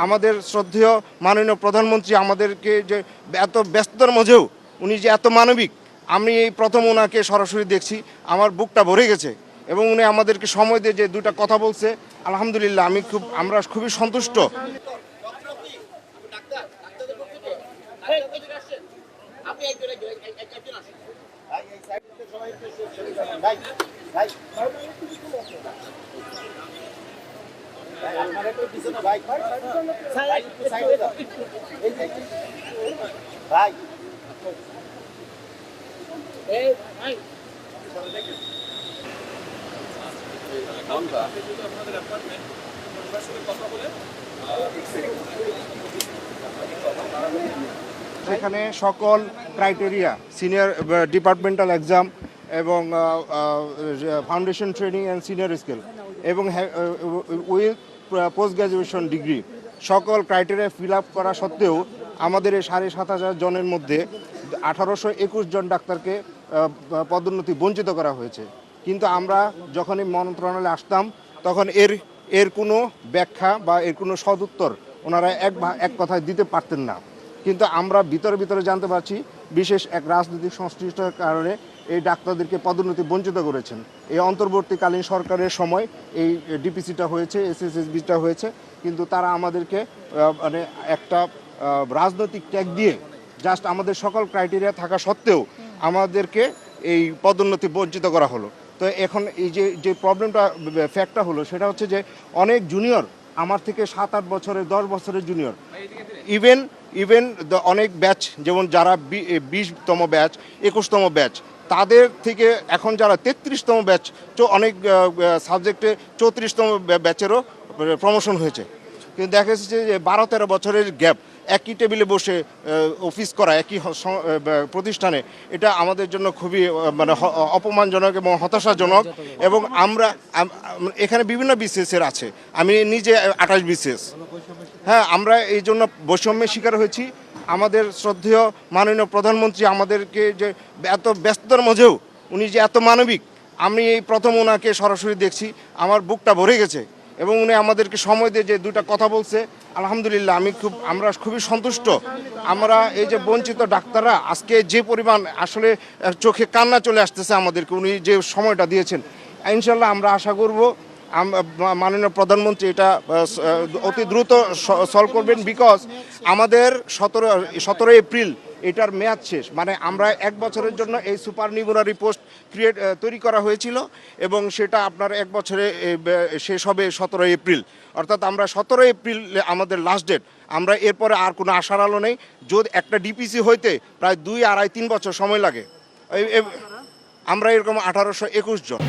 আমাদের শ্রদ্ধেয় মাননীয় প্রধানমন্ত্রী আমাদেরকে যে এত ব্যস্ততার মধ্যেও উনি যে এত মানবিক, আমি এই প্রথম ওনাকে সরাসরি দেখছি, আমার বুকটা ভরে গেছে। এবং উনি আমাদেরকে সময় দিয়ে যে দুটা কথা বলছে, আলহামদুলিল্লাহ আমরা খুবই সন্তুষ্ট। সেখানে সকল ক্রাইটেরিয়া, সিনিয়র ডিপার্টমেন্টাল এক্সাম এবং foundation training and senior skill এবং উইথ পোস্ট গ্র্যাজুয়েশন ডিগ্রি সকল ক্রাইটেরিয়া ফিল আপ করা সত্ত্বেও আমাদের এই ৭,৫০০ জনের মধ্যে ১৮২১ জন ডাক্তারকে পদোন্নতি বঞ্চিত করা হয়েছে। কিন্তু আমরা যখনই মন্ত্রণালয়ে আসতাম তখন এর কোনো ব্যাখ্যা বা এর কোনো সদুত্তর ওনারা এক কথায় দিতে পারতেন না। কিন্তু আমরা ভিতরে জানতে পারছি বিশেষ এক রাজনৈতিক সংশ্লিষ্টতার কারণে এই ডাক্তারদেরকে পদোন্নতি বঞ্চিত করেছেন। এই অন্তর্বর্তীকালীন সরকারের সময় এই ডিপিসিটা হয়েছে, এসএসএসবিটা হয়েছে, কিন্তু তারা আমাদেরকে মানে একটা রাজনৈতিক ট্যাগ দিয়ে জাস্ট আমাদের সকল ক্রাইটেরিয়া থাকা সত্ত্বেও আমাদেরকে এই পদোন্নতি বঞ্চিত করা হলো। তো এখন এই যে প্রবলেমটা ফ্যাক্টটা হলো সেটা হচ্ছে যে অনেক জুনিয়র আমার থেকে 7-8 বছরের 10 বছরের জুনিয়র, ইভেন অনেক ব্যাচ, যেমন যারা 20তম ব্যাচ, 21তম ব্যাচ, তাদের থেকে এখন যারা 33তম ব্যাচ, অনেক সাবজেক্টে 34তম ব্যাচেরও প্রমোশন হয়েছে। কিন্তু দেখা যাচ্ছে যে 12-13 বছরের গ্যাপ, একই টেবিলে বসে অফিস করা একই প্রতিষ্ঠানে, এটা আমাদের জন্য খুবই মানে অপমানজনক এবং হতাশাজনক। এবং আমরা এখানে বিভিন্ন বিসিএসের আছে, আমি নিজে 28 বিসিএস। হ্যাঁ, আমরা এই জন্য বৈষম্যের শিকার হয়েছি। আমাদের শ্রদ্ধেয় মাননীয় প্রধানমন্ত্রী আমাদেরকে যে এত ব্যস্ততার মধ্যেও উনি যে এত মানবিক, আমি এই প্রথম ওনাকে সরাসরি দেখছি, আমার বুকটা ভরে গেছে। এবং উনি আমাদেরকে সময় দিয়ে যে দুটা কথা বলছে, আলহামদুলিল্লাহ আমরা খুবই সন্তুষ্ট। আমরা এই যে বঞ্চিত ডাক্তাররা আজকে যে পরিমাণ আসলে চোখে কান্না চলে আসতেছে আমাদেরকে, উনি যে সময়টা দিয়েছেন, ইনশাল্লাহ আমরা আশা করব মাননীয় প্রধানমন্ত্রী এটা অতি দ্রুত সলভ করবেন। বিকজ আমাদের 17 এপ্রিল এটার মেয়াদ শেষ, মানে আমরা 1 বছরের জন্য এই সুপার নিউমারি পোস্ট তৈরি করা হয়েছিল এবং সেটা আপনার 1 বছরে শেষ হবে 17 এপ্রিল। অর্থাৎ আমরা 17 এপ্রিল আমাদের লাস্ট ডেট। আমরা এরপরে আর কোনো আশার আলো নেই। যদি একটা ডিপিসি হইতে প্রায় 2, 2.5, 3 বছর সময় লাগে। আমরা এরকম 1821 জন।